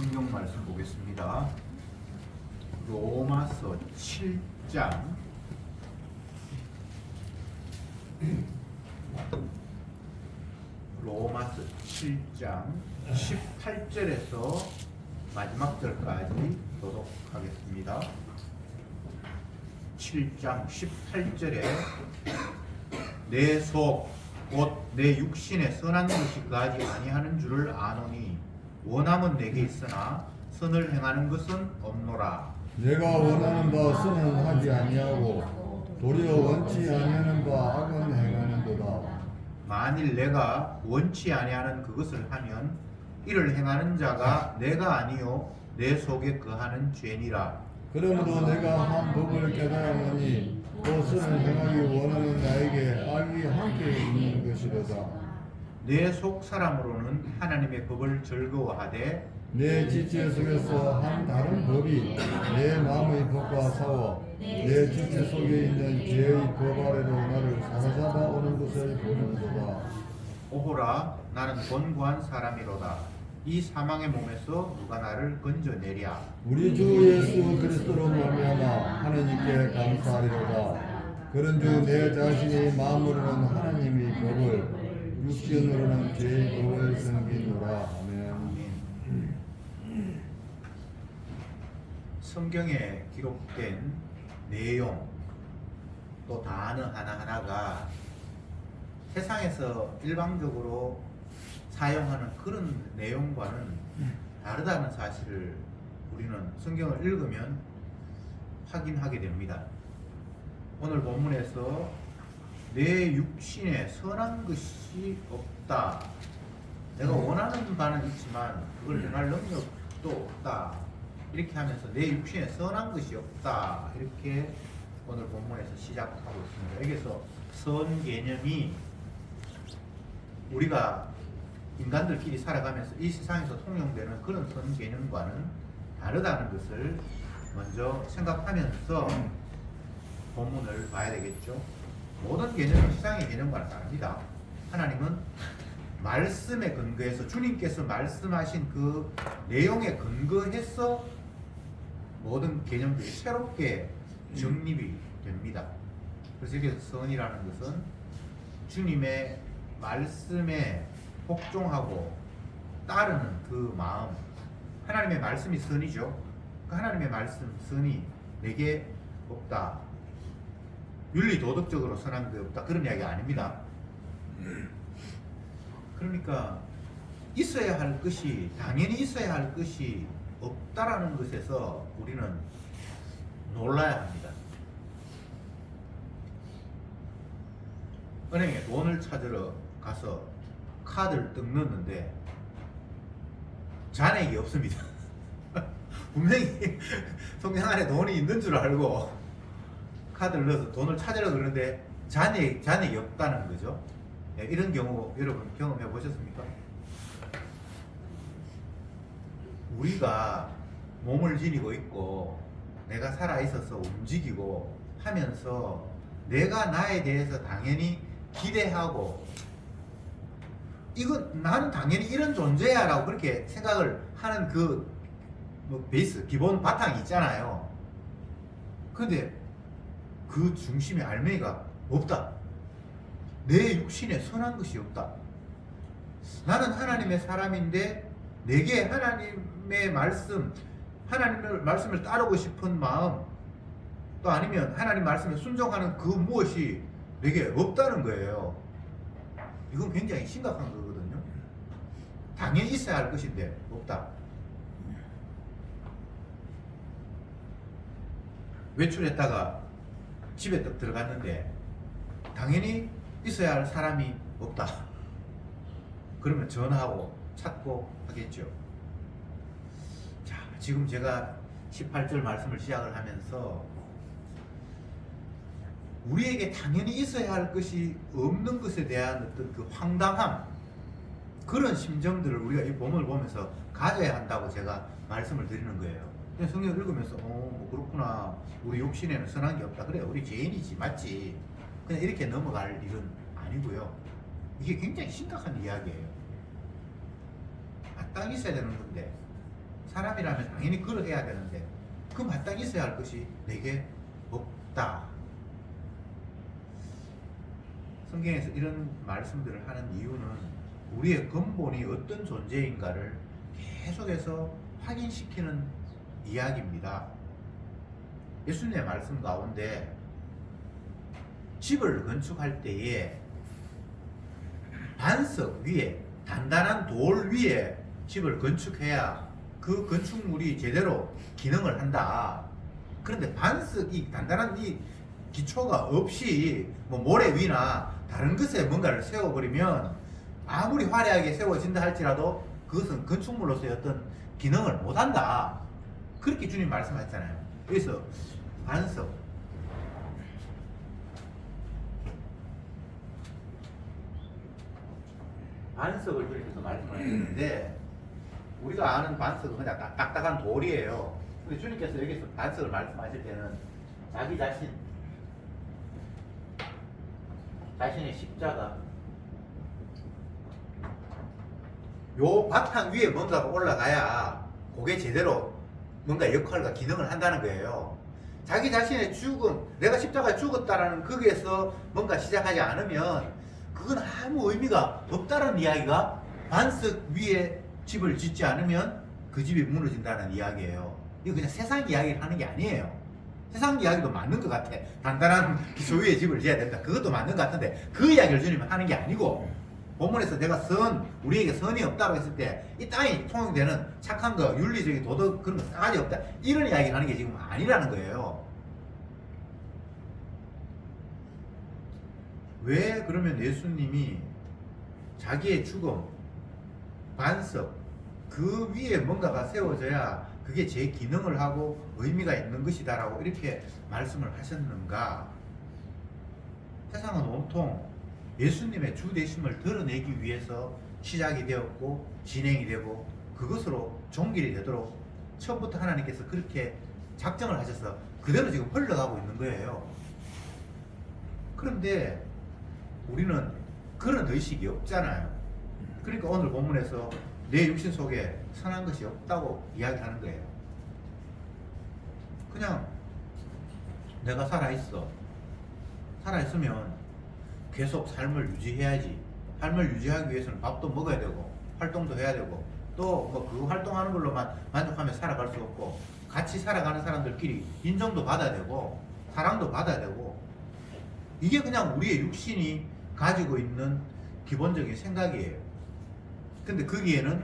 성경 말씀 보겠습니다. 로마서 7장 로마서 7장 18절에서 마지막 절까지 교독하겠습니다. 7장 18절에 내 속 곧 내 육신에 선한 것이 그하지 아니하는 줄을 아노니 원함은 내게 있으나 선을 행하는 것은 없노라. 내가 원하는 바 선은 하지 아니하고 도리어 원치 아니하는 바 악은 행하는도다. 만일 내가 원치 아니하는 그것을 하면 이를 행하는 자가 내가 아니요 내 속에 거하는 죄니라. 그러므로 내가 한 법을 깨달았노니 또 선을 행하기 원하는 나에게 악이 함께 있는 것이로다. 내 속 사람으로는 하나님의 법을 즐거워하되 내 지체 속에서 한 다른 법이 내 마음의 법과 싸워 내 지체 속에 있는 죄의 법 아래로 나를 사로잡아 오는 것을 보는도다. 오호라 나는 곤고한 사람이로다. 이 사망의 몸에서 누가 나를 건져내랴. 우리 주 예수 그리스도로 말미암아 하나님께 감사하리로다. 그런즉 내 자신이 마음으로는 하나님의 법을 육신으로는 죄의 법을 섬기노라. 아멘. 성경에 기록된 내용 또 단어 하나하나가 세상에서 일반적으로 사용하는 그런 내용과는 다르다는 사실을 우리는 성경을 읽으면 확인하게 됩니다. 오늘 본문에서 내 육신에 선한 것이 없다. 내가 원하는 바는 있지만 그걸 행할 능력도 없다. 이렇게 하면서 내 육신에 선한 것이 없다. 이렇게 오늘 본문에서 시작하고 있습니다. 여기서 선 개념이 우리가 인간들끼리 살아가면서 이 세상에서 통용되는 그런 선 개념과는 다르다는 것을 먼저 생각하면서 본문을 봐야 되겠죠. 모든 개념은 세상의 개념과는 다릅니다. 하나님은 말씀에 근거해서 주님께서 말씀하신 그 내용에 근거해서 모든 개념들이 새롭게 정립이 됩니다. 그래서 여기서 선이라는 것은 주님의 말씀에 복종하고 따르는 그 마음, 하나님의 말씀이 선이죠. 그 하나님의 말씀, 선이 내게 없다. 윤리 도덕적으로 선한 게 없다. 그런 이야기가 아닙니다. 그러니까 있어야 할 것이, 당연히 있어야 할 것이 없다라는 것에서 우리는 놀라야 합니다. 은행에 돈을 찾으러 가서 카드를 뜩 넣었는데 잔액이 없습니다. 분명히 통장 안에 돈이 있는 줄 알고 카드를 넣어서 돈을 찾으러 그러는데 잔액이 없다는 거죠. 네, 이런 경우 여러분 경험해 보셨습니까? 우리가 몸을 지니고 있고 내가 살아있어서 움직이고 하면서 내가 나에 대해서 당연히 기대하고 이건 나는 당연히 이런 존재야 라고 그렇게 생각을 하는 그 뭐 베이스 기본 바탕이 있잖아요. 근데 그 중심에 알맹이가 없다. 내 육신에 선한 것이 없다. 나는 하나님의 사람인데 내게 하나님의 말씀, 하나님의 말씀을 따르고 싶은 마음, 또 아니면 하나님 말씀에 순종하는 그 무엇이 내게 없다는 거예요. 이건 굉장히 심각한 거거든요. 당연히 있어야 할 것인데 없다. 외출했다가 집에 딱 들어갔는데 당연히 있어야 할 사람이 없다. 그러면 전화하고 찾고 하겠죠. 자, 지금 제가 18절 말씀을 시작을 하면서 우리에게 당연히 있어야 할 것이 없는 것에 대한 어떤 그 황당함, 그런 심정들을 우리가 이 본문을 보면서 가져야 한다고 제가 말씀을 드리는 거예요. 그냥 성경을 읽으면서 뭐 그렇구나, 우리 육신에는 선한 게 없다, 그래 우리 죄인이지, 맞지, 그냥 이렇게 넘어갈 일은 아니고요. 이게 굉장히 심각한 이야기예요. 마땅히 있어야 되는 건데 사람이라면 당연히 그걸 해야 되는데 그 마땅히 있어야 할 것이 내게 없다. 성경에서 이런 말씀들을 하는 이유는 우리의 근본이 어떤 존재인가를 계속해서 확인시키는 이야기입니다. 예수님의 말씀 가운데 집을 건축할 때에 반석 위에 단단한 돌 위에 집을 건축해야 그 건축물이 제대로 기능을 한다. 그런데 반석이 단단한 이 기초가 없이 뭐 모래 위나 다른 것에 뭔가를 세워버리면 아무리 화려하게 세워진다 할지라도 그것은 건축물로서의 어떤 기능을 못한다. 그렇게 주님 말씀하셨잖아요. 그래서 반석을 주님께서 말씀하셨는데 우리가 아는 반석은 그냥 딱딱한 돌이에요. 근데 주님께서 여기서 반석을 말씀하실 때는 자기 자신의 십자가 요 바탕 위에 뭔가가 올라가야 그게 제대로 뭔가 역할과 기능을 한다는 거예요. 자기 자신의 죽음, 내가 십자가에 죽었다라는 거기에서 뭔가 시작하지 않으면 그건 아무 의미가 없다는 이야기가 반석 위에 집을 짓지 않으면 그 집이 무너진다는 이야기예요. 이거 그냥 세상 이야기를 하는 게 아니에요. 세상 이야기도 맞는 것 같아. 단단한 기초 위에 집을 지어야 된다. 그것도 맞는 것 같은데 그 이야기를 주님은 하는 게 아니고 본문에서 내가 우리에게 선이 없다고 했을 때 이 땅에 통용되는 착한 거, 윤리적인 도덕 그런 거 싸가지 없다. 이런 이야기를 하는 게 지금 아니라는 거예요. 왜 그러면 예수님이 자기의 죽음, 반석, 그 위에 뭔가가 세워져야 그게 제 기능을 하고 의미가 있는 것이다라고 이렇게 말씀을 하셨는가? 세상은 온통 예수님의 주되심을 드러내기 위해서 시작이 되었고 진행이 되고 그것으로 종길이 되도록 처음부터 하나님께서 그렇게 작정을 하셔서 그대로 지금 흘러가고 있는 거예요. 그런데 우리는 그런 의식이 없잖아요. 그러니까 오늘 본문에서 내 육신 속에 선한 것이 없다고 이야기하는 거예요. 그냥 내가 살아있으면 계속 삶을 유지해야지. 삶을 유지하기 위해서는 밥도 먹어야 되고 활동도 해야 되고 또 뭐 그 활동하는 걸로만 만족하며 살아갈 수 없고 같이 살아가는 사람들끼리 인정도 받아야 되고 사랑도 받아야 되고 이게 그냥 우리의 육신이 가지고 있는 기본적인 생각이에요. 근데 거기에는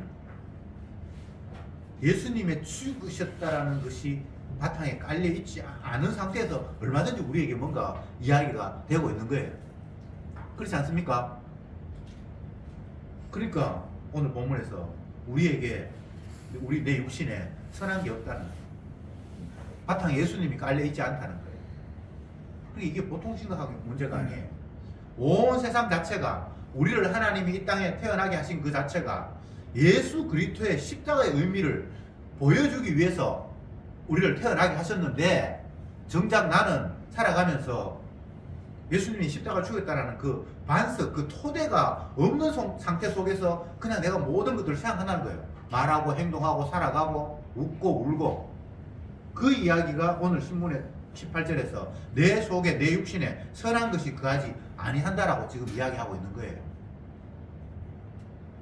예수님의 죽으셨다라는 것이 바탕에 깔려 있지 않은 상태에서 얼마든지 우리에게 뭔가 이야기가 되고 있는 거예요. 그렇지 않습니까? 그러니까 오늘 본문에서 우리에게 내 육신에 선한 게 없다는 거예요. 바탕에 예수님이 깔려 있지 않다는 거예요. 그러니까 이게 보통 심각한 문제가 아니에요. 온 세상 자체가 우리를 하나님이 이 땅에 태어나게 하신 그 자체가 예수 그리스도의 십자가의 의미를 보여주기 위해서 우리를 태어나게 하셨는데 정작 나는 살아가면서 예수님이 십자가를 죽였다라는 그 반석, 그 토대가 없는 상태 속에서 그냥 내가 모든 것들을 생각한다는 거예요. 말하고 행동하고 살아가고 웃고 울고 그 이야기가 오늘 신문의 18절에서 내 속에 내 육신에 선한 것이 그하지 아니한다라고 지금 이야기하고 있는 거예요.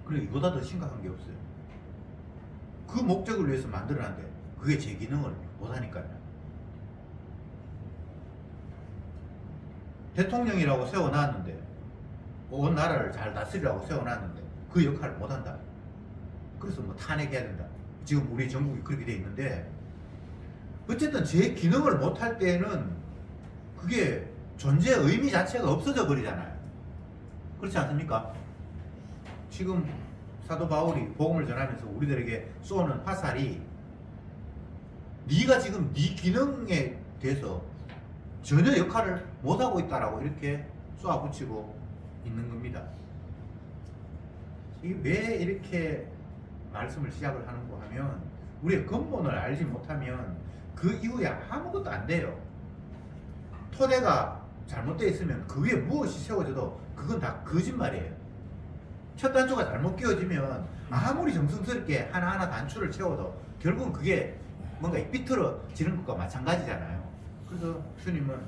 그리고 이보다 더 심각한 게 없어요. 그 목적을 위해서 만들어놨는데 그게 제 기능을 못하니까요. 대통령이라고 세워놨는데 온 나라를 잘 다스리라고 세워놨는데 그 역할을 못한다. 그래서 뭐 탄핵해야 된다. 지금 우리 전국이 그렇게 돼 있는데 어쨌든 제 기능을 못할 때는 그게 존재의 의미 자체가 없어져 버리잖아요. 그렇지 않습니까? 지금 사도 바울이 복음을 전하면서 우리들에게 쏘는 화살이 네가 지금 네 기능에 대해서 전혀 역할을 못하고 있다라고 이렇게 쏘아붙이고 있는 겁니다. 이게 왜 이렇게 말씀을 시작을 하는가 하면 우리의 근본을 알지 못하면 그 이후에 아무것도 안 돼요. 토대가 잘못되어 있으면 그 위에 무엇이 세워져도 그건 다 거짓말이에요. 첫 단추가 잘못 끼워지면 아무리 정성스럽게 하나하나 단추를 채워도 결국은 그게 뭔가 삐뚤어지는 것과 마찬가지잖아요. 그래서 주님은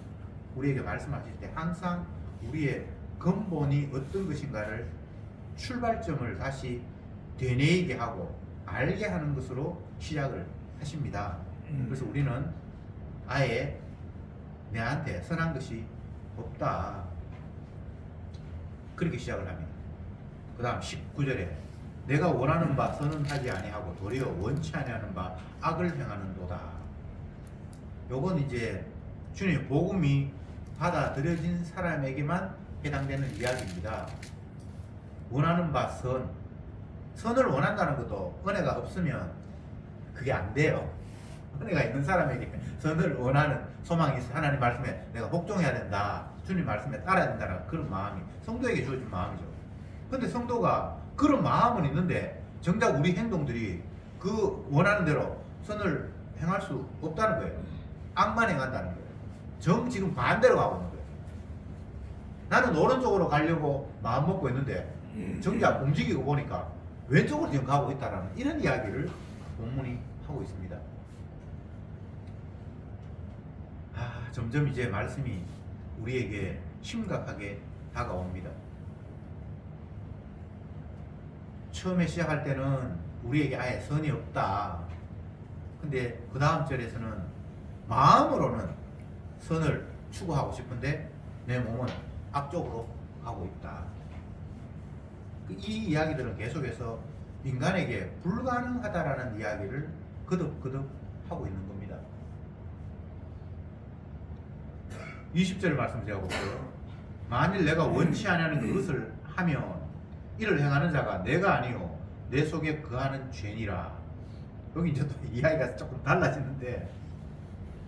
우리에게 말씀하실 때 항상 우리의 근본이 어떤 것인가를 출발점을 다시 되뇌이게 하고 알게 하는 것으로 시작을 하십니다. 그래서 우리는 아예 내한테 선한 것이 없다, 그렇게 시작을 합니다. 그 다음 19절에 내가 원하는 바 선은 하지 아니하고 도리어 원치 아니하는 바 악을 행하는도다. 요건 이제 주님의 복음이 받아들여진 사람에게만 해당되는 이야기입니다. 원하는 바 선을 원한다는 것도 은혜가 없으면 그게 안 돼요. 은혜가 있는 사람에게 선을 원하는 소망이 있어. 하나님 말씀에 내가 복종해야 된다, 주님 말씀에 따라야 된다는 그런 마음이 성도에게 주어진 마음이죠. 근데 성도가 그런 마음은 있는데 정작 우리 행동들이 그 원하는 대로 선을 행할 수 없다는 거예요. 악만 행한다는 거예요. 지금 반대로 가고 있는 거예요. 나는 오른쪽으로 가려고 마음 먹고 있는데 정작 움직이고 보니까 왼쪽으로 지금 가고 있다라는 이런 이야기를 본문이 하고 있습니다. 점점 이제 말씀이 우리에게 심각하게 다가옵니다. 처음에 시작할 때는 우리에게 아예 선이 없다. 근데 그 다음 절에서는 마음으로는 선을 추구하고 싶은데 내 몸은 악쪽으로 가고 있다. 이 이야기들은 계속해서 인간에게 불가능하다라는 이야기를 거듭거듭 하고 있는 겁니다. 20절 말씀 제가 볼게요. 만일 내가 원치 않는 그것을 하면 이를 행하는 자가 내가 아니요 내 속에 거하는 죄니라. 여기 이제 또 이야기가 조금 달라지는데,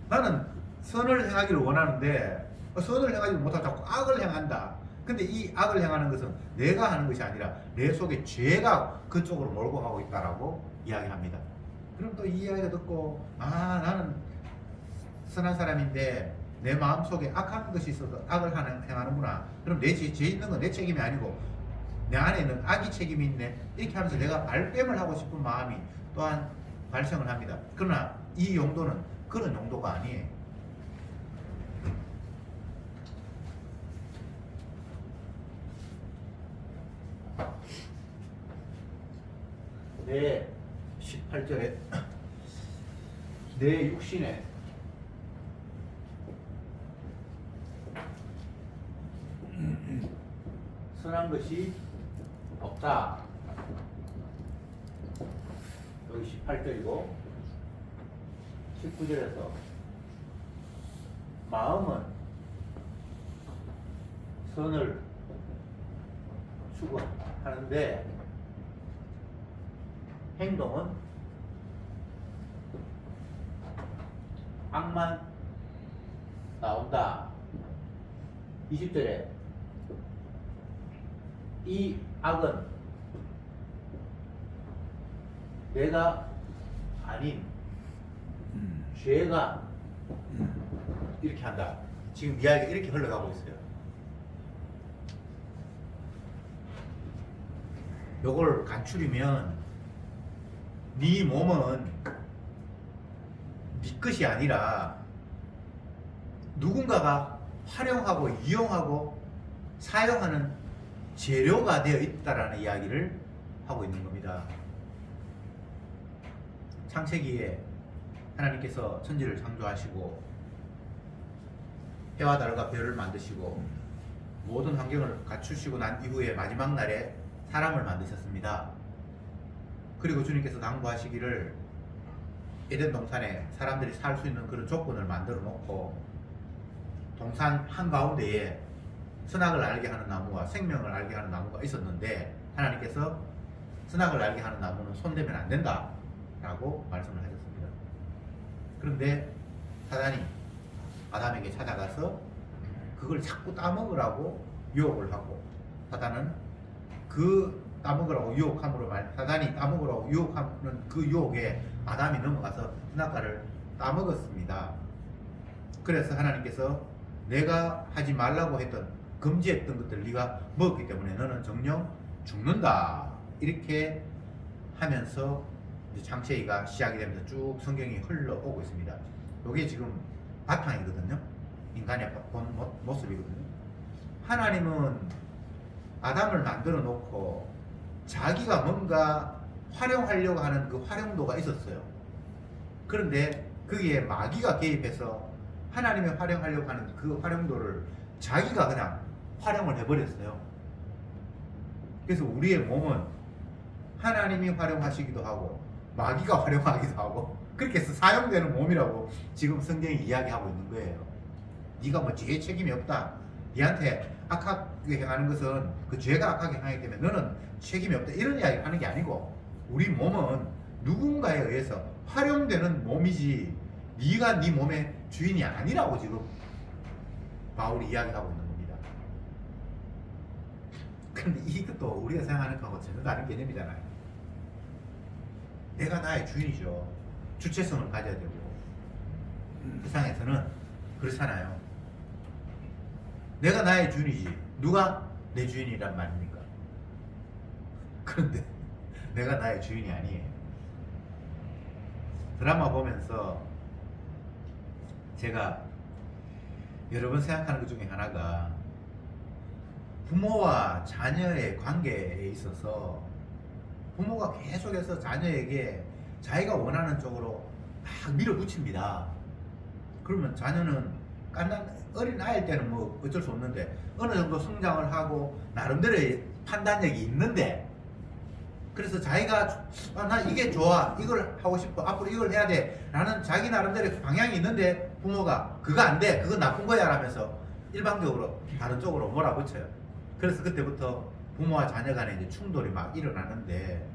나는 선을 행하기를 원하는데 선을 행하지 못하고 자꾸 악을 행한다. 근데 이 악을 행하는 것은 내가 하는 것이 아니라 내 속에 죄가 그쪽으로 몰고 가고 있다라고 이야기합니다. 그럼 또 이 이야기를 듣고 나는 선한 사람인데 내 마음속에 악한 것이 있어서 악을 행하는구나. 그럼 내 죄 있는 건 내 책임이 아니고 내 안에 있는 악이 책임이 있네. 이렇게 하면서 내가 발뺌을 하고 싶은 마음이 또한 발생을 합니다. 그러나 이 용도는 그런 용도가 아니에요. 내 18절에 내 육신에 선한 것이 없다. 여기 18절이고 19절에서 마음은 선을 추구하는데 행동은 악만 나온다. 20절에 이 악은 내가 아닌 죄가 이렇게 한다. 지금 이야기가 이렇게 흘러가고 있어요. 요걸 간추리면 네 몸은 네 것이 아니라 누군가가 활용하고 이용하고 사용하는 재료가 되어 있다라는 이야기를 하고 있는 겁니다. 창세기에 하나님께서 천지를 창조하시고 해와 달과 별을 만드시고 모든 환경을 갖추시고 난 이후에 마지막 날에 사람을 만드셨습니다. 그리고 주님께서 당부하시기를 에덴 동산에 사람들이 살 수 있는 그런 조건을 만들어 놓고 동산 한가운데에 선악을 알게 하는 나무와 생명을 알게 하는 나무가 있었는데 하나님께서 선악을 알게 하는 나무는 손대면 안 된다 라고 말씀을 하셨습니다. 그런데 사단이 아담에게 찾아가서 그걸 자꾸 따먹으라고 유혹을 하고, 사단은 그 따먹으라고 유혹함으로 사단이 따먹으라고 유혹하는 그 유혹에 아담이 넘어가서 선악과를 따먹었습니다. 그래서 하나님께서 내가 하지 말라고 했던 금지했던 것들을 네가 먹었기 때문에 너는 정녕 죽는다. 이렇게 하면서 이제 창세기가 시작이 되면서 쭉 성경이 흘러오고 있습니다. 이게 지금 바탕이거든요. 인간의 본 모습이거든요. 하나님은 아담을 만들어 놓고 자기가 뭔가 활용하려고 하는 그 활용도가 있었어요. 그런데 거기에 마귀가 개입해서 하나님이 활용하려고 하는 그 활용도를 자기가 그냥 활용을 해버렸어요. 그래서 우리의 몸은 하나님이 활용하시기도 하고 마귀가 활용하기도 하고 그렇게 해서 사용되는 몸이라고 지금 성경이 이야기하고 있는 거예요. 네가 뭐 죄에 책임이 없다. 네한테 악하게 행하는 것은 그 죄가 악하게 행하기 때문에 너는 책임이 없다. 이런 이야기 하는 게 아니고 우리 몸은 누군가에 의해서 활용되는 몸이지 네가 네 몸의 주인이 아니라고 지금 바울이 이야기하고 있는 겁니다. 그런데 이것도 우리가 생각하는 거하고 전혀 다른 개념이잖아요. 내가 나의 주인이죠. 주체성을 가져야 되고 세상에서는 그렇잖아요. 내가 나의 주인이지 누가 내 주인이란 말입니까? 그런데 내가 나의 주인이 아니에요. 드라마 보면서 제가 여러 번 생각하는 것 중에 하나가 부모와 자녀의 관계에 있어서 부모가 계속해서 자녀에게 자기가 원하는 쪽으로 막 밀어붙입니다. 그러면 자녀는 어린 아이일 때는 뭐 어쩔 수 없는데 어느 정도 성장을 하고 나름대로의 판단력이 있는데 그래서 자기가 나 이게 좋아 이걸 하고 싶어 앞으로 이걸 해야 돼 라는 자기 나름대로의 방향이 있는데 부모가 그거 안 돼 그거 나쁜 거야 라면서 일방적으로 다른 쪽으로 몰아붙여요. 그래서 그때부터 부모와 자녀 간에 이제 충돌이 막 일어나는데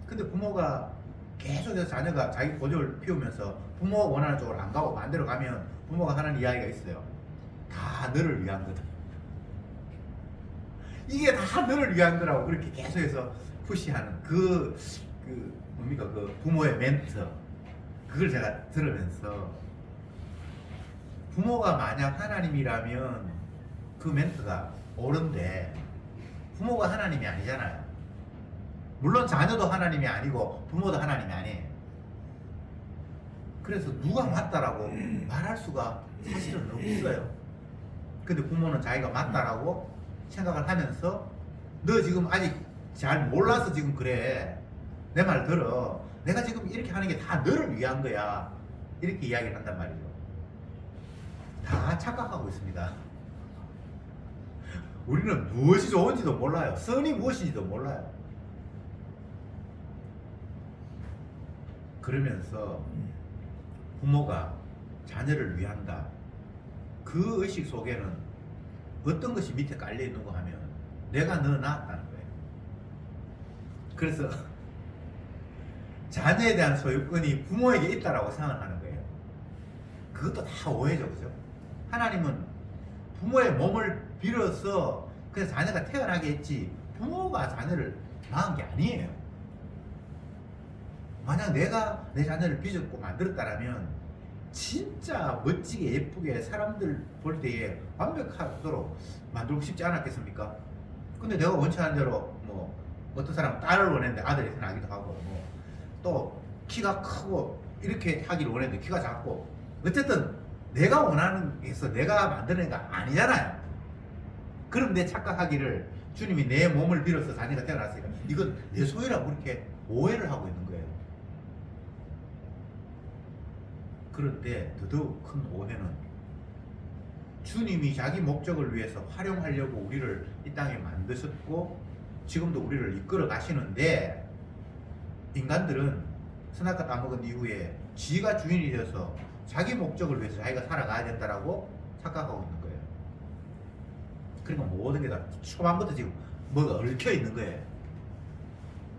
근데 부모가 계속해서 자녀가 자기 고집을 피우면서 부모가 원하는 쪽으로 안 가고 반대로 가면 부모가 하는 이야기가 있어요. 다 너를 위한 거다. 이게 다 너를 위한 거라고 그렇게 계속해서 푸시하는 뭡니까 그 부모의 멘트 그걸 제가 들으면서 부모가 만약 하나님이라면 그 멘트가 옳은데 부모가 하나님이 아니잖아요. 물론 자녀도 하나님이 아니고 부모도 하나님이 아니에요. 그래서 누가 맞다라고 말할 수가 사실은 없어요. 근데 부모는 자기가 맞다라고 생각을 하면서 너 지금 아직 잘 몰라서 지금 그래. 내 말 들어. 내가 지금 이렇게 하는 게 다 너를 위한 거야. 이렇게 이야기를 한단 말이죠. 다 착각하고 있습니다. 우리는 무엇이 좋은지도 몰라요. 선이 무엇인지도 몰라요. 그러면서 부모가 자녀를 위한다. 그 의식 속에는 어떤 것이 밑에 깔려 있는 거 하면 내가 너 낳았다는 거예요. 그래서 자녀에 대한 소유권이 부모에게 있다라고 생각하는 거예요. 그것도 다 오해죠, 그죠? 하나님은 부모의 몸을 빌어서 그래서 자녀가 태어나게 했지 부모가 자녀를 낳은 게 아니에요. 만약 내가 내 자녀를 빚었고 만들었다라면 진짜 멋지게 예쁘게 사람들 볼 때에 완벽하도록 만들고 싶지 않았겠습니까? 근데 내가 원치 않은 대로 뭐 어떤 사람은 딸을 원했는데 아들이 나기도 하고 뭐 또 키가 크고 이렇게 하기를 원했는데 키가 작고 어쨌든 내가 원하는 게서 내가 만드는 거 아니잖아요. 그런데 착각하기를 주님이 내 몸을 빌어서 자녀가 태어났으니까 이건 내 소유라고 그렇게 오해를 하고 있는 거예요. 그런데 더더욱 큰 오해는 주님이 자기 목적을 위해서 활용하려고 우리를 이 땅에 만드셨고 지금도 우리를 이끌어 가시는데 인간들은 선악과 따먹은 이후에 지가 주인이 되어서 자기 목적을 위해서 자기가 살아가야 된다라고 착각하고 있는 거예요. 그러니까 모든 게 다 초반부터 지금 뭐가 얽혀 있는 거예요.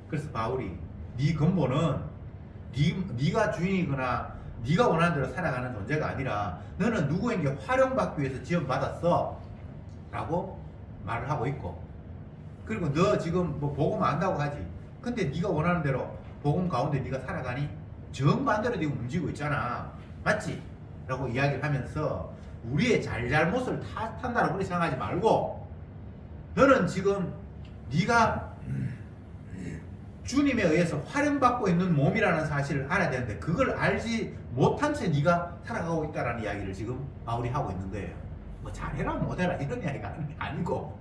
그래서 바울이 네 근본은 네가 주인이거나 네가 원하는 대로 살아가는 존재가 아니라 너는 누구에게 활용받기 위해서 지원받았어 라고 말을 하고 있고 그리고 너 지금 뭐 복음 안다고 하지 근데 네가 원하는 대로 복음 가운데 네가 살아가니 정반대로 지금 움직이고 있잖아 맞지? 라고 이야기를 하면서 우리의 잘못을 탓한다고 그렇게 생각하지 말고 너는 지금 네가 주님에 의해서 활용받고 있는 몸이라는 사실을 알아야 되는데 그걸 알지 못한 채 네가 살아가고 있다라는 이야기를 지금 바울이 하고 있는 거예요. 뭐 잘해라 못해라 이런 이야기가 아니고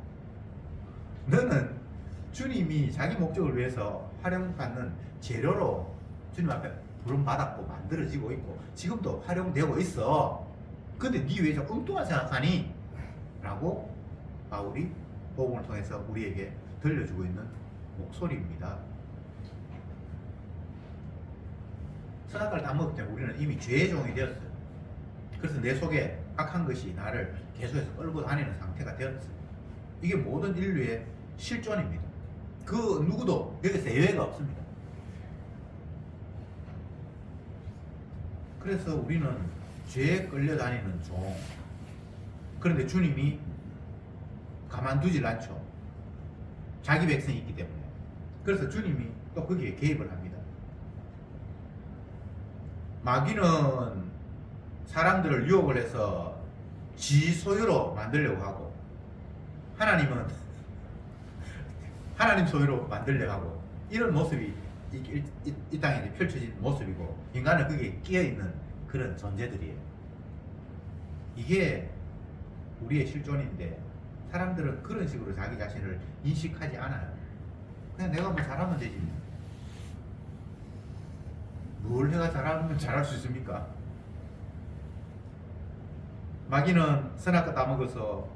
너는 주님이 자기 목적을 위해서 활용받는 재료로 주님 앞에 부름받았고 만들어지고 있고 지금도 활용되고 있어. 근데 네 왜 저 엉뚱한 생각하니? 라고 바울이 복음을 통해서 우리에게 들려주고 있는 목소리입니다. 선악과를 다 먹기 때문에 우리는 이미 죄의 종이 되었어요. 그래서 내 속에 악한 것이 나를 계속해서 끌고 다니는 상태가 되었어요. 이게 모든 인류의 실존입니다. 그 누구도 여기서 예외가 없습니다. 그래서 우리는 죄에 끌려다니는 종. 그런데 주님이 가만두질 않죠. 자기 백성이 있기 때문에. 그래서 주님이 또 거기에 개입을 합니다. 마귀는 사람들을 유혹을 해서 지 소유로 만들려고 하고 하나님은 하나님 소유로 만들려고 하고 이런 모습이 이 땅에 이제 펼쳐진 모습이고 인간은 거기에 끼어있는 그런 존재들이에요. 이게 우리의 실존인데 사람들은 그런 식으로 자기 자신을 인식하지 않아요. 그냥 내가 뭐 잘하면 되지. 뭘 해가 잘하면 잘할 수 있습니까? 마귀는 선악과 따먹어서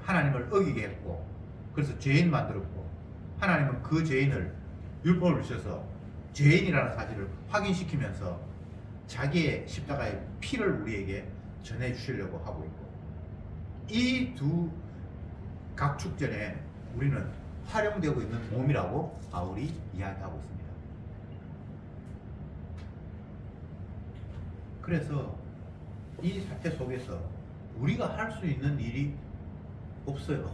하나님을 어기게 했고 그래서 죄인 만들었고 하나님은 그 죄인을 율법을 주셔서 죄인이라는 사실을 확인시키면서 자기의 십자가의 피를 우리에게 전해주시려고 하고 있고 이 두 각축전에 우리는 활용되고 있는 몸이라고 바울이 이야기하고 있습니다. 그래서 이 사태 속에서 우리가 할 수 있는 일이 없어요.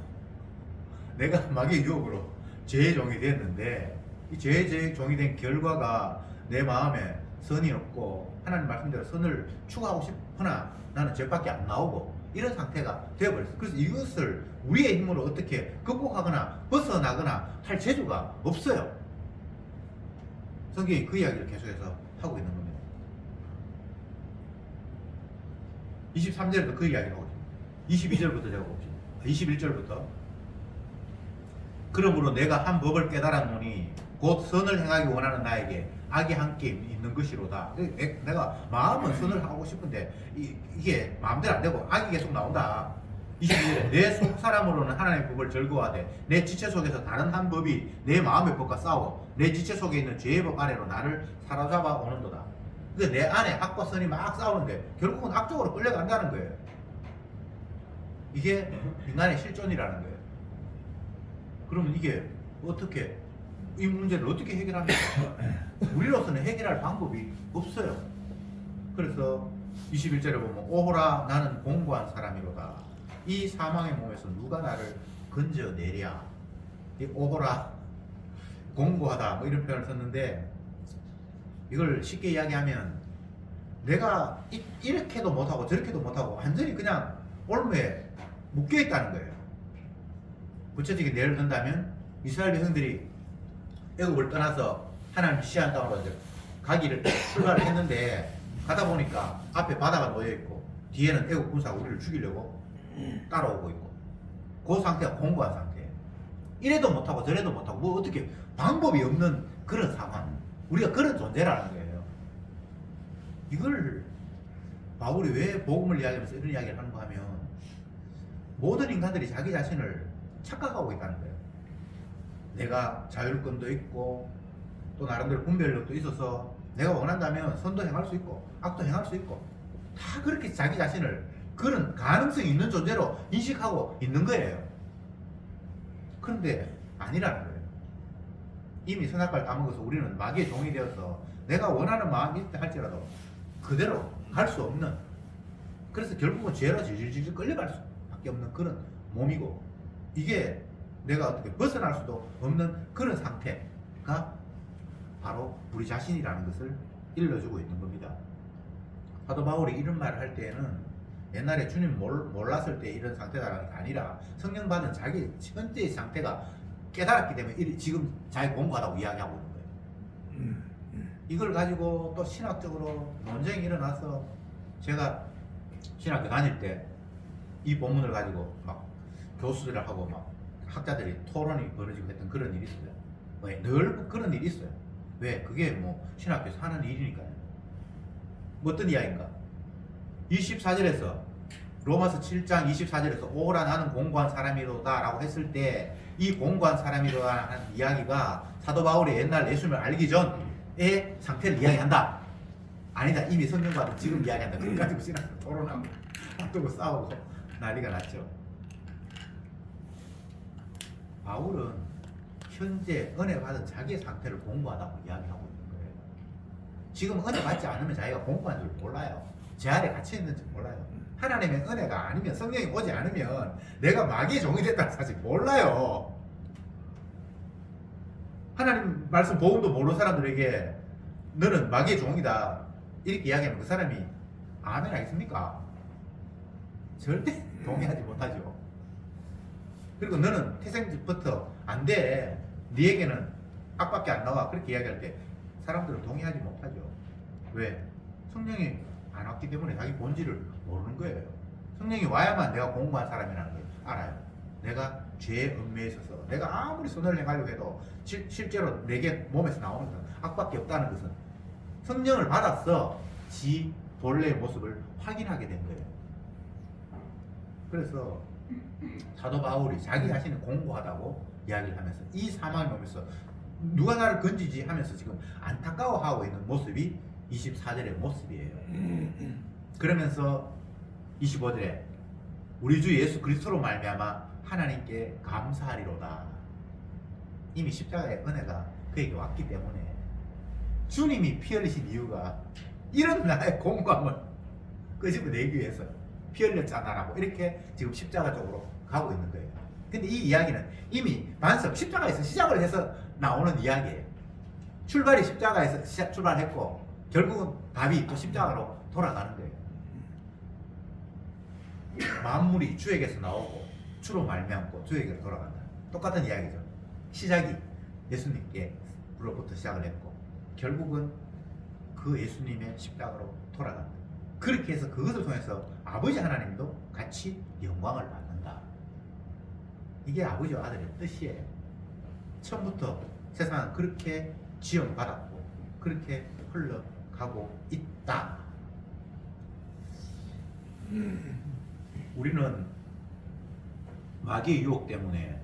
내가 마귀의 유혹으로 죄의 종이 됐는데 이 죄의 종이 된 결과가 내 마음에 선이 없고 하나님 말씀대로 선을 추구하고 싶으나 나는 죄밖에 안 나오고 이런 상태가 되어버렸어요. 그래서 이것을 우리의 힘으로 어떻게 극복하거나 벗어나거나 할 재주가 없어요. 성경이 그 이야기를 계속해서 하고 있는 겁니다. 23절부터 그 이야기를 하고 있습니다. 22절부터 제가 봅시다. 21절부터 그러므로 내가 한 법을 깨달았노니 곧 선을 행하기 원하는 나에게 악이 함께 있는 것이로다. 내가 마음은 선을 하고 싶은데 이게 마음대로 안 되고 악이 계속 나온다. 22절에 내 속 사람으로는 하나님의 법을 즐거워하되 내 지체 속에서 다른 한 법이 내 마음의 법과 싸워 내 지체 속에 있는 죄의 법 아래로 나를 사로잡아 오는도다. 그러니까 내 안에 악과 선이 막 싸우는데 결국은 악쪽으로 끌려간다는 거예요. 이게 인간의 실존이라는 거예요. 그러면 이게 어떻게 이 문제를 어떻게 해결합니까? 우리로서는 해결할 방법이 없어요. 그래서 21절에 보면 오호라 나는 공고한 사람이로다. 이 사망의 몸에서 누가 나를 건져내랴. 이 오호라 공고하다 뭐 이런 표현을 썼는데 이걸 쉽게 이야기하면 내가 이렇게도 못하고 저렇게도 못하고 완전히 그냥 올무에 묶여있다는 거예요. 구체적인 예를 든다면 이스라엘 백성들이 애굽을 떠나서 하나님 지시한 땅으로 이제 가기를 출발을 했는데 가다 보니까 앞에 바다가 놓여있고 뒤에는 애굽 군사가 우리를 죽이려고 따라오고 있고 그 상태가 공고한 상태예요. 이래도 못하고 저래도 못하고 뭐 어떻게 방법이 없는 그런 상황. 우리가 그런 존재라는 거예요. 이걸 바울이 왜 복음을 이야기하면서 이런 이야기를 하는가 하면 모든 인간들이 자기 자신을 착각하고 있다는 거예요. 내가 자율권도 있고 또 나름대로 분별력도 있어서 내가 원한다면 선도 행할 수 있고 악도 행할 수 있고 다 그렇게 자기 자신을 그런 가능성이 있는 존재로 인식하고 있는 거예요. 그런데 아니라는 거예요. 이미 선악과를 다 먹어서 우리는 마귀의 종이 되어서 내가 원하는 마음이 있다 할지라도 그대로 갈 수 없는, 그래서 결국은 죄로 질질 끌려갈 수밖에 없는 그런 몸이고, 이게 내가 어떻게 벗어날 수도 없는 그런 상태가 바로 우리 자신이라는 것을 일러주고 있는 겁니다. 사도 바울이 이런 말을 할 때에는 옛날에 주님 몰랐을 때 이런 상태가 아니라 성령 받은 자기 현재의 상태가 깨달았기 때문에 지금 자기 공부하다고 이야기하고 있는 거예요. 이걸 가지고 또 신학적으로 논쟁이 일어나서 제가 신학교 다닐 때 이 본문을 가지고 막 교수들하고 막 학자들이 토론이 벌어지고 했던 그런 일이 있어요. 왜? 늘 그런 일이 있어요. 왜? 그게 뭐 신학교에서 하는 일이니까요. 뭐 어떤 이야기인가? 24절에서 로마서 7장 24절에서 오라 나는 공고한 사람이로다 라고 했을 때 이 공고한 사람이로다 하는 이야기가 사도 바울이 옛날 예수님을 알기 전의 상태를 이야기한다. 아니다. 이미 성경과는 지금 이야기한다. 그까지 신학교 토론하고 앞두고 싸우고 난리가 났죠. 바울은 현재 은혜 받은 자기의 상태를 공부하다고 이야기하고 있는 거예요. 지금 은혜 받지 않으면 자기가 공부한 줄 몰라요. 제 아래 갇혀 있는지 몰라요. 하나님의 은혜가 아니면 성령이 오지 않으면 내가 마귀의 종이 됐다는 사실 몰라요. 하나님 말씀 복음도 모르는 사람들에게 너는 마귀의 종이다 이렇게 이야기하면 그 사람이 아멘 하겠습니까? 절대 동의하지 못하죠. 그리고 너는 태생부터 안 돼. 네에게는 악밖에 안 나와. 그렇게 이야기할 때 사람들은 동의하지 못하죠. 왜? 성령이 안 왔기 때문에 자기 본질을 모르는 거예요. 성령이 와야만 내가 공부한 사람이라는 걸 알아요. 내가 죄의 음매에 있어서 내가 아무리 선을 행하려고 해도 실제로 내게 몸에서 나오는 것은 악밖에 없다는 것은 성령을 받았어 지 본래의 모습을 확인하게 된 거예요. 그래서 사도 바울이 자기 자신을 공고하다고 이야기를 하면서 이 사망의 몸에서 누가 나를 건지지 하면서 지금 안타까워하고 있는 모습이 24절의 모습이에요. 그러면서 25절에 우리 주 예수 그리스도로 말미암아 하나님께 감사하리로다. 이미 십자가의 은혜가 그에게 왔기 때문에 주님이 피 흘리신 이유가 이런 나의 공감을 끄집어내기 위해서 피 흘렸잖아라고 이렇게 지금 십자가 쪽으로 가고 있는 거예요. 근데 이 이야기는 이미 반석 십자가에서 시작을 해서 나오는 이야기예요. 출발이 십자가에서 출발했고 결국은 답이 또 십자가로 돌아가는 거예요. 만물이 주에게서 나오고 주로 말미암고 주에게로 돌아간다. 똑같은 이야기죠. 시작이 예수님께로부터 시작을 했고 결국은 그 예수님의 십자가로 돌아간다. 그렇게 해서 그것을 통해서 아버지 하나님도 같이 영광을 받는다. 이게 아버지와 아들의 뜻이에요. 처음부터 세상은 그렇게 지원받았고 그렇게 흘러가고 있다. 우리는 마귀의 유혹 때문에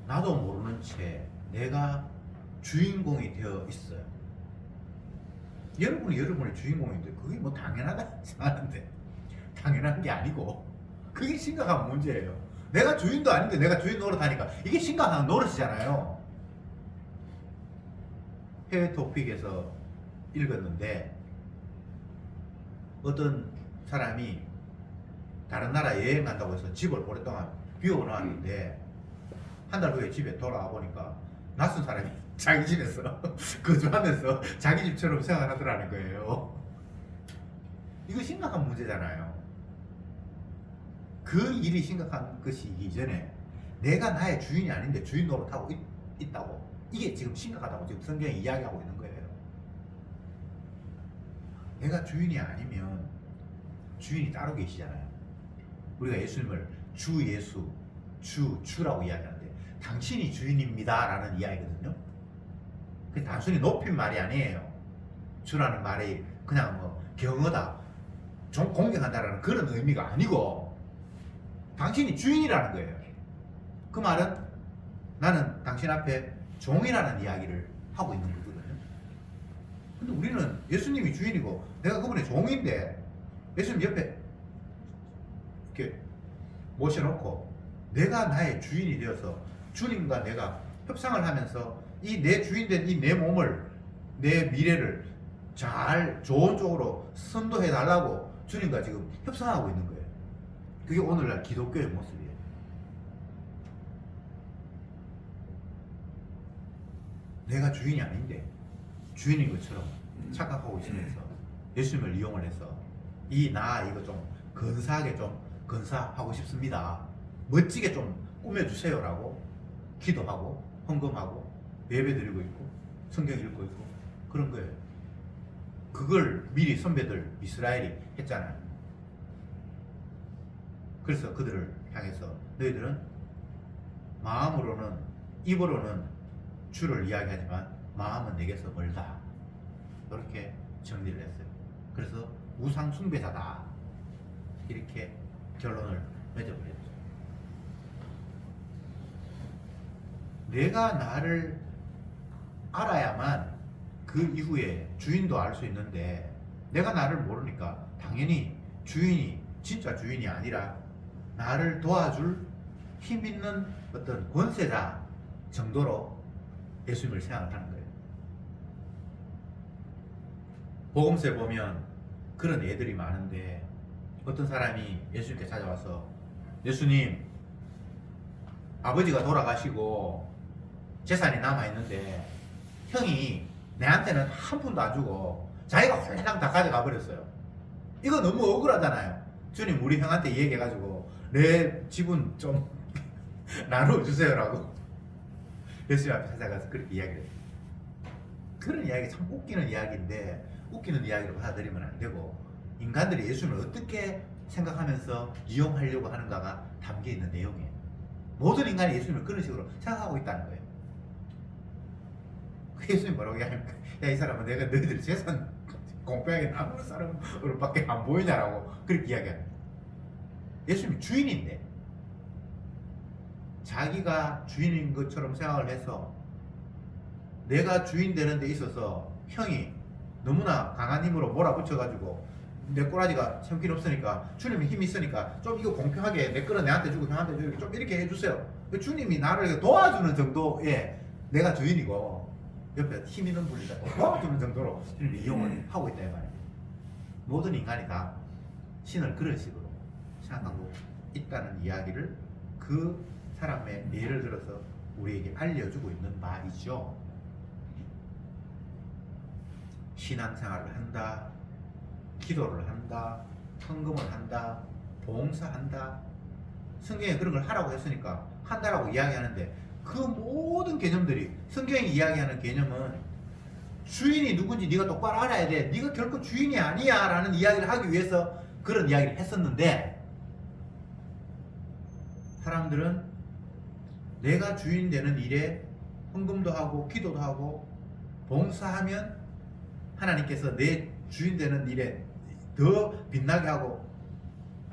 나도 모르는 채 내가 주인공이 되어 있어요. 여러분이 여러분의 주인공인데 그게 뭐 당연하다 하는데 당연한 게 아니고 그게 심각한 문제예요. 내가 주인도 아닌데 내가 주인 노릇하니까 이게 심각한 노릇이잖아요. 해외 토픽에서 읽었는데 어떤 사람이 다른 나라 여행 간다고 해서 집을 오랫동안 비워놓았는데 한 달 후에 집에 돌아와 보니까 낯선 사람이 자기 집에서 거주하면서 자기 집처럼 생활하더라는 거예요. 이거 심각한 문제잖아요. 그 일이 심각한 것이 이전에 내가 나의 주인이 아닌데 주인 노릇하고 있다고 이게 지금 심각하다고 지금 성경이 이야기하고 있는 거예요. 내가 주인이 아니면 주인이 따로 계시잖아요. 우리가 예수님을 주 예수, 주라고 이야기하는데 당신이 주인입니다 라는 이야기거든요. 그 단순히 높인 말이 아니에요. 주라는 말이 그냥 뭐 경어다, 좀 공격한다라는 그런 의미가 아니고 당신이 주인이라는 거예요. 그 말은 나는 당신 앞에 종이라는 이야기를 하고 있는 거거든요. 근데 우리는 예수님이 주인이고 내가 그분의 종인데 예수님 옆에 이렇게 모셔놓고 내가 나의 주인이 되어서 주님과 내가 협상을 하면서 이 내 주인된 이 내 몸을 내 미래를 잘 좋은 쪽으로 선도해 달라고 주님과 지금 협상하고 있는 거예요. 그게 오늘날 기독교의 모습이에요. 내가 주인이 아닌데 주인인 것처럼 착각하고 있으면서 예수님을 이용을 해서 이거 좀 근사하게 좀 근사하고 싶습니다. 멋지게 좀 꾸며주세요라고 기도하고 헌금하고 예배 드리고 있고 성경 읽고 있고 그런 거예요. 그걸 미리 선배들 이스라엘이 했잖아요. 그래서 그들을 향해서 너희들은 마음으로는 입으로는 주를 이야기하지만 마음은 내게서 멀다. 이렇게 정리를 했어요. 그래서 우상 숭배자다. 이렇게 결론을 맺어버렸죠. 내가 나를 알아야만 그 이후에 주인도 알 수 있는데 내가 나를 모르니까 당연히 주인이 진짜 주인이 아니라 나를 도와줄 힘 있는 어떤 권세자 정도로 예수님을 생각하는 거예요. 복음서에 보면 그런 애들이 많은데 어떤 사람이 예수님께 찾아와서 예수님, 아버지가 돌아가시고 재산이 남아있는데 형이 내한테는 한 푼도 안 주고 자기가 홀랑 다 가져가 버렸어요. 이거 너무 억울하잖아요. 주님, 우리 형한테 얘기해가지고 내 지분 좀 나눠주세요라고 예수님 앞에 찾아가서 그렇게 이야기를 해요. 그런 이야기 참 웃기는 이야기인데 웃기는 이야기로 받아들이면 안 되고 인간들이 예수님을 어떻게 생각하면서 이용하려고 하는가가 담겨있는 내용이에요. 모든 인간이 예수님을 그런 식으로 생각하고 있다는 거예요. 예수님 뭐라고 얘기합니까? 야, 이 사람은 내가 너희들 재산 공평하게 나누는 사람으로밖에 안 보이냐라고 그렇게 이야기합니다. 예수님이 주인인데 자기가 주인인 것처럼 생각을 해서 내가 주인 되는 데 있어서 형이 너무나 강한 힘으로 몰아붙여가지고 내 꼬라지가 sem길 없으니까 주님이 힘이 있으니까 좀 이거 공평하게 내 거는 내한테 주고 형한테 주고 좀 이렇게 해주세요. 주님이 나를 도와주는 정도의 내가 주인이고 옆에 힘 있는 분이 도와주는 정도로 주님이 이용을 하고 있다 이 말이에요. 모든 인간이 다 신을 그런 식으로 생각하고 있다는 이야기를 그 사람의 예를 들어서 우리에게 알려주고 있는 말이죠. 신앙생활을 한다, 기도를 한다, 헌금을 한다, 봉사한다. 성경에 그런 걸 하라고 했으니까 한다라고 이야기하는데 그 모든 개념들이 성경이 이야기하는 개념은 주인이 누군지 네가 똑바로 알아야 돼. 네가 결코 주인이 아니야 라는 이야기를 하기 위해서 그런 이야기를 했었는데 사람들은 내가 주인 되는 일에 헌금도 하고 기도도 하고 봉사하면 하나님께서 내 주인 되는 일에 더 빛나게 하고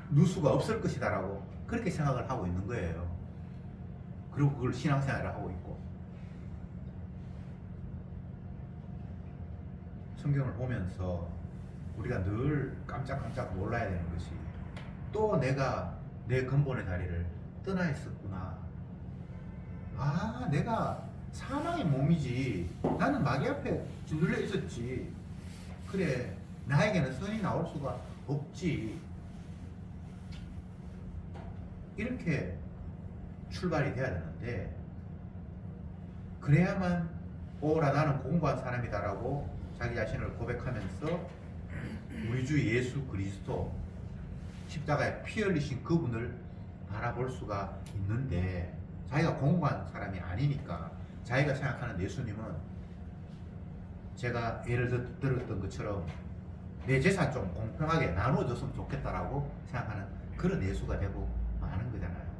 누수가 없을 것이다 라고 그렇게 생각을 하고 있는 거예요. 그리고 그걸 신앙생활을 하고 있고 성경을 보면서 우리가 늘 깜짝깜짝 놀라야 되는 것이 또 내가 내 근본의 자리를 떠나 있었구나. 아, 내가 사망의 몸이지. 나는 마귀 앞에 짓눌려 있었지. 그래, 나에게는 선이 나올 수가 없지. 이렇게 출발이 돼야 되는데 그래야만 오라 나는 공부한 사람이다라고 자기 자신을 고백하면서 우리 주 예수 그리스도 십자가에 피 흘리신 그분을 바라볼 수가 있는데 자기가 공부한 사람이 아니니까 자기가 생각하는 예수님은 제가 예를 들었던 것처럼 내 재산 좀 공평하게 나눠줬으면 좋겠다라고 생각하는 그런 예수가 되고 마는 거잖아요.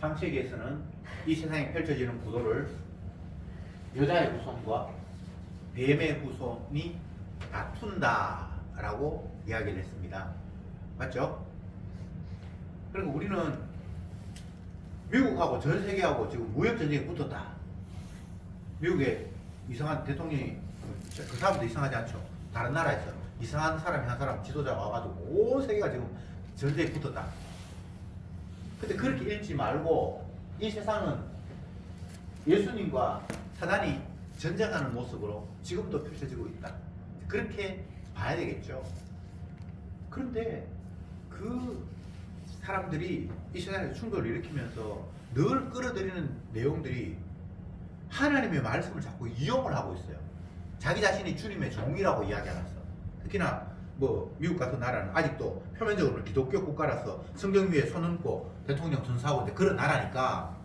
창세기에서는 이 세상에 펼쳐지는 구도를 여자의 후손과 뱀의 후손이 다툰다라고 이야기를 했습니다. 맞죠? 그리고 우리는 미국하고 전 세계하고 지금 무역전쟁이 붙었다. 미국에 이상한 대통령이 그 사람도 이상하지 않죠. 다른 나라에서 이상한 사람이 한 사람 지도자가 와가지고 온 세계가 지금 전쟁이 붙었다. 근데 그렇게 읽지 말고 이 세상은 예수님과 사단이 전쟁하는 모습으로 지금도 펼쳐지고 있다. 그렇게 봐야 되겠죠. 그런데 그 사람들이 이 세상에서 충돌을 일으키면서 늘 끌어들이는 내용들이 하나님의 말씀을 자꾸 이용을 하고 있어요. 자기 자신이 주님의 종이라고 이야기하면서. 특히나 뭐 미국 같은 나라는 아직도 표면적으로 기독교 국가라서 성경 위에 손 얹고 대통령 전사하고 있는데 그런 나라니까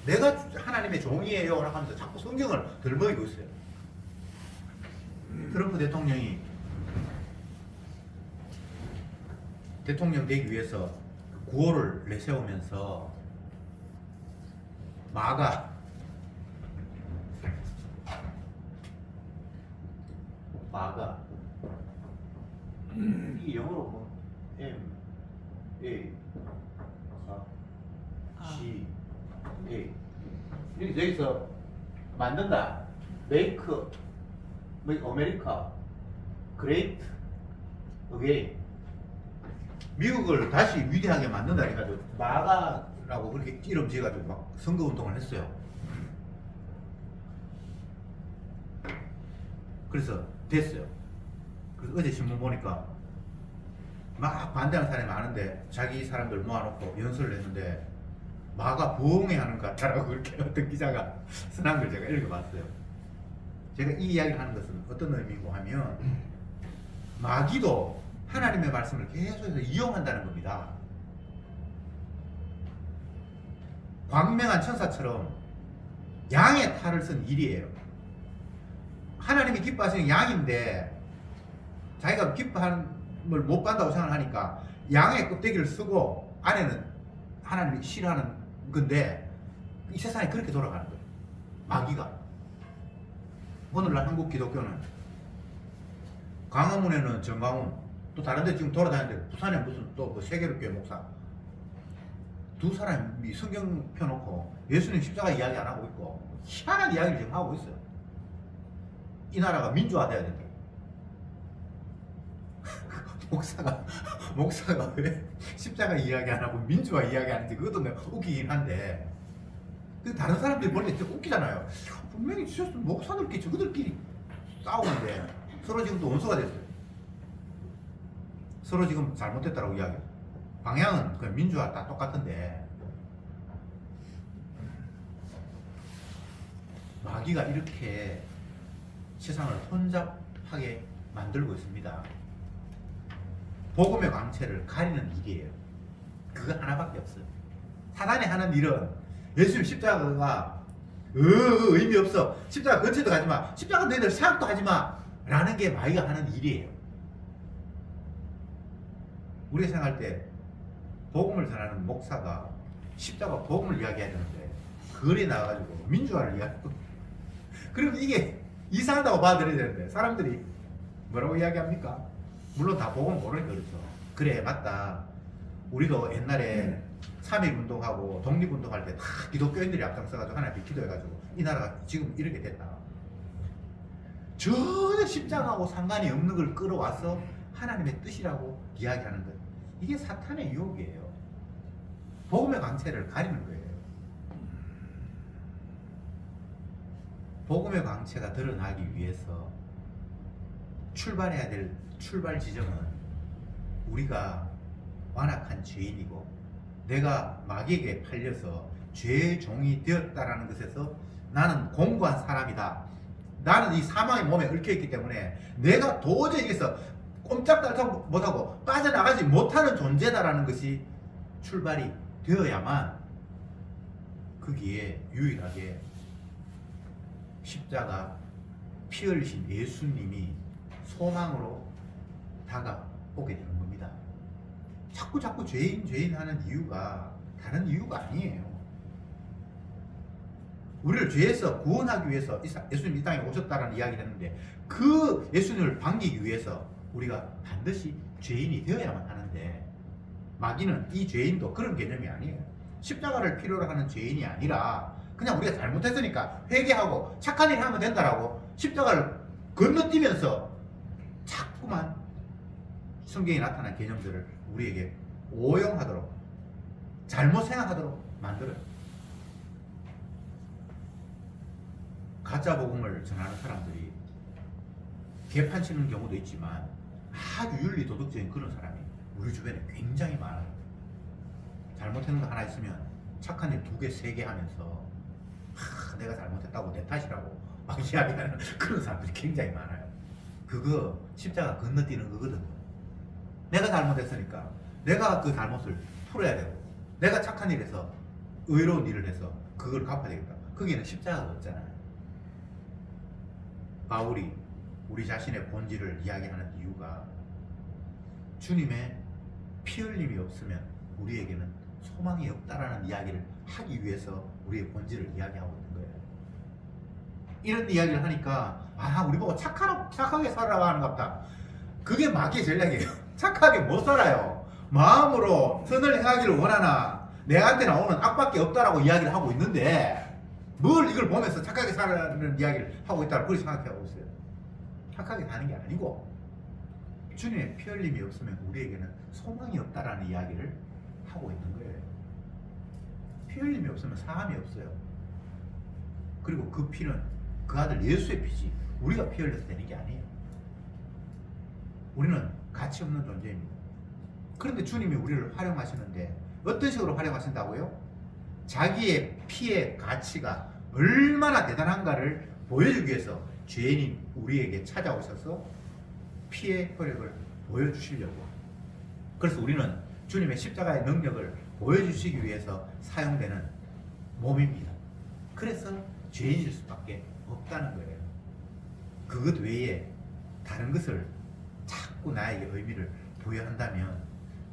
내가 하나님의 종이에요 라고 하면서 자꾸 성경을 들먹이고 있어요. 트럼프 대통령이 대통령 되기 위해서 구호를 내세우면서 마가 이 영어로 뭐 M A G A 이렇게 여기서 만든다. Make America Great Again. 미국을 다시 위대하게 만든다 해가지고 마가라고 그렇게 이름 지어가지고 막 선거운동을 했어요. 그래서 됐어요. 그래서 어제 신문 보니까 막 반대하는 사람이 많은데 자기 사람들 모아놓고 연설을 했는데 마가 부흥회 하는 것 같다라고 그렇게 어떤 기자가 쓴한 걸 제가 읽어봤어요. 제가 이 이야기를 하는 것은 어떤 의미고 하면 마귀도 하나님의 말씀을 계속해서 이용한다는 겁니다. 광명한 천사처럼 양의 탈을 쓴 일이에요. 하나님이 기뻐하시는 양인데 자기가 기뻐함을 못 받는다고 생각하니까 양의 껍데기를 쓰고 안에는 하나님이 싫어하는 건데 이 세상이 그렇게 돌아가는 거예요. 마귀가. 오늘날 한국 기독교는 광화문에는 정광훈, 또 다른 데 지금 돌아다니는데 부산에 무슨 또 세계롭교회 목사 두 사람이 성경 펴놓고 예수님 십자가 이야기 안 하고 있고 희한한 이야기를 지금 하고 있어요. 이 나라가 민주화돼야 된다. 목사가 왜 십자가 이야기 안 하고 민주화 이야기 하는지 그것도 내가 웃기긴 한데 그 다른 사람들이 볼 때 진짜 웃기잖아요. 분명히 진짜 목사들끼리 저들끼리 싸우는데 서로 지금 또 원수가 됐어요. 서로 지금 잘못됐다라고 이야기. 방향은 그 민주화 다 똑같은데 마귀가 이렇게 세상을 혼잡하게 만들고 있습니다. 복음의 광채를 가리는 일이에요. 그거 하나밖에 없어요. 사단이 하는 일은 예수님 십자가가 의미 없어. 십자가 근처도 가지 마. 십자가 너희들 생각도 하지 마. 라는 게 마귀가 하는 일이에요. 우리가 생각할 때 복음을 전하는 목사가 십자가 복음을 이야기해야 되는데 거리에 나와가지고 민주화를 이야기하고 그러면 이게 이상하다고 받아들여야 되는데 사람들이 뭐라고 이야기합니까? 물론 다 복음 모르니까 그렇죠. 그래 맞다. 우리도 옛날에 3.1 운동하고 독립운동할 때 다 기독교인들이 앞장서가지고 하나님 기도해가지고 이 나라가 지금 이렇게 됐다. 전혀 십자가하고 상관이 없는 걸 끌어와서 하나님의 뜻이라고 이야기하는 것. 이게 사탄의 유혹이에요. 복음의 광채를 가리는 거예요. 복음의 광채가 드러나기 위해서 출발해야 될 출발 지점은 우리가 완악한 죄인이고 내가 마귀에게 팔려서 죄의 종이 되었다라는 것에서 나는 공고한 사람이다. 나는 이 사망의 몸에 얽혀있기 때문에 내가 도저히 여기서 꼼짝달싹 못하고 빠져나가지 못하는 존재다라는 것이 출발이 되어야만 거기에 유일하게 십자가 피 흘리신 예수님이 소망으로 다가오게 되는 겁니다. 자꾸 죄인 하는 이유가 다른 이유가 아니에요. 우리를 죄에서 구원하기 위해서 예수님이 이 땅에 오셨다라는 이야기를 했는데 그 예수님을 반기기 위해서 우리가 반드시 죄인이 되어야만 하는데 마귀는 이 죄인도 그런 개념이 아니에요. 십자가를 필요로 하는 죄인이 아니라 그냥 우리가 잘못했으니까 회개하고 착한 일 하면 된다라고 십자가를 건너뛰면서 자꾸만 성경에 나타난 개념들을 우리에게 오용하도록 잘못 생각하도록 만들어요. 가짜 복음을 전하는 사람들이 개판 치는 경우도 있지만 아주 윤리 도덕적인 그런 사람이 우리 주변에 굉장히 많아요. 잘못한 거 하나 있으면 착한 일 2개, 3개 하면서 내가 잘못했다고 내 탓이라고 막 이야기하는 그런 사람들이 굉장히 많아요. 그거 십자가 건너뛰는 거거든요. 내가 잘못했으니까 내가 그 잘못을 풀어야 되고, 내가 착한 일에서 의로운 일을 해서 그걸 갚아야 되겠다. 거기는 십자가가 없잖아요. 바울이 우리 자신의 본질을 이야기하는 이유가 주님의 피 흘림이 없으면 우리에게는 소망이 없다라는 이야기를 하기 위해서 우리의 본질을 이야기하고 있는 거예요. 이런 이야기를 하니까 우리 보고 착하게 살아라 하는 것 같다. 그게 마귀의 전략이에요. 착하게 못 살아요. 마음으로 선을 행하기를 원하나 내한테 나오는 악밖에 없다라고 이야기를 하고 있는데 뭘 이걸 보면서 착하게 살아라는 이야기를 하고 있다고 그렇게 생각하고 있어요. 착하게 사는 게 아니고 주님의 피 흘림이 없으면 우리에게는 소망이 없다라는 이야기를 하고 있는 거예요. 피 흘림이 없으면 사함이 없어요. 그리고 그 피는 그 아들 예수의 피지 우리가 피 흘려서 되는 게 아니에요. 우리는 가치 없는 존재입니다. 그런데 주님이 우리를 활용하시는데 어떤 식으로 활용하신다고요? 자기의 피의 가치가 얼마나 대단한가를 보여주기 위해서 죄인인 우리에게 찾아오셔서 피의 혈액을 보여주시려고. 그래서 우리는 주님의 십자가의 능력을 보여주시기 위해서 사용되는 몸입니다. 그래서 죄인일 수밖에 없다는 거예요. 그것 외에 다른 것을 자꾸 나에게 의미를 부여한다면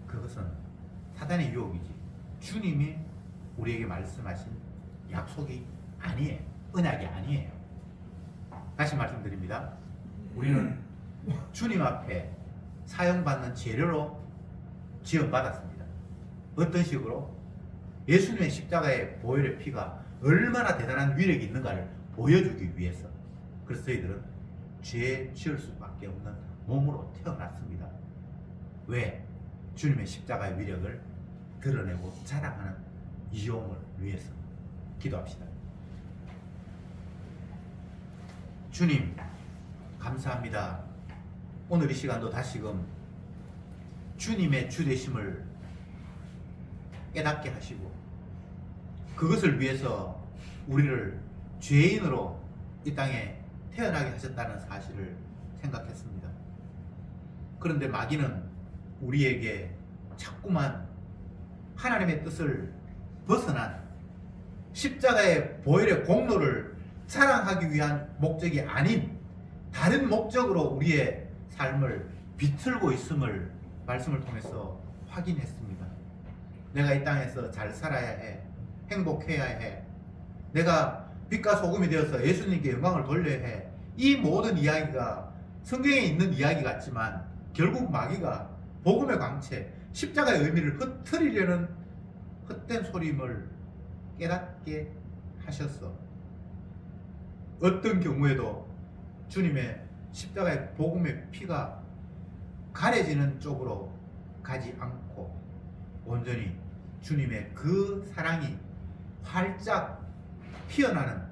그것은 사단의 유혹이지 주님이 우리에게 말씀하신 약속이 아니에요. 언약이 아니에요. 다시 말씀드립니다. 우리는 주님 앞에 사용받는 재료로 지원받았습니다. 어떤 식으로? 예수님의 십자가의 보혈의 피가 얼마나 대단한 위력이 있는가를 보여주기 위해서. 그래서 저희들은 죄 지을 수밖에 없는 몸으로 태어났습니다. 왜? 주님의 십자가의 위력을 드러내고 자랑하는 이용을 위해서. 기도합시다. 주님 감사합니다. 오늘 이 시간도 다시금 주님의 주되심을 깨닫게 하시고 그것을 위해서 우리를 죄인으로 이 땅에 태어나게 하셨다는 사실을 생각했습니다. 그런데 마귀는 우리에게 자꾸만 하나님의 뜻을 벗어난 십자가의 보혈의 공로를 자랑하기 위한 목적이 아닌 다른 목적으로 우리의 삶을 비틀고 있음을 말씀을 통해서 확인했습니다. 내가 이 땅에서 잘 살아야 해. 행복해야 해. 내가 빛과 소금이 되어서 예수님께 영광을 돌려야 해. 이 모든 이야기가 성경에 있는 이야기 같지만 결국 마귀가 복음의 광채, 십자가의 의미를 흐트리려는 헛된 소림을 깨닫게 하셨어. 어떤 경우에도 주님의 십자가의 복음의 피가 가려지는 쪽으로 가지 않고 온전히 주님의 그 사랑이 활짝 피어나는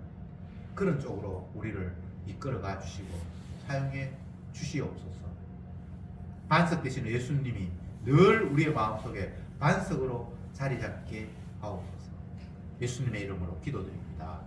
그런 쪽으로 우리를 이끌어가 주시고 사용해 주시옵소서. 반석 되시는 예수님이 늘 우리의 마음속에 반석으로 자리 잡게 하옵소서. 예수님의 이름으로 기도드립니다.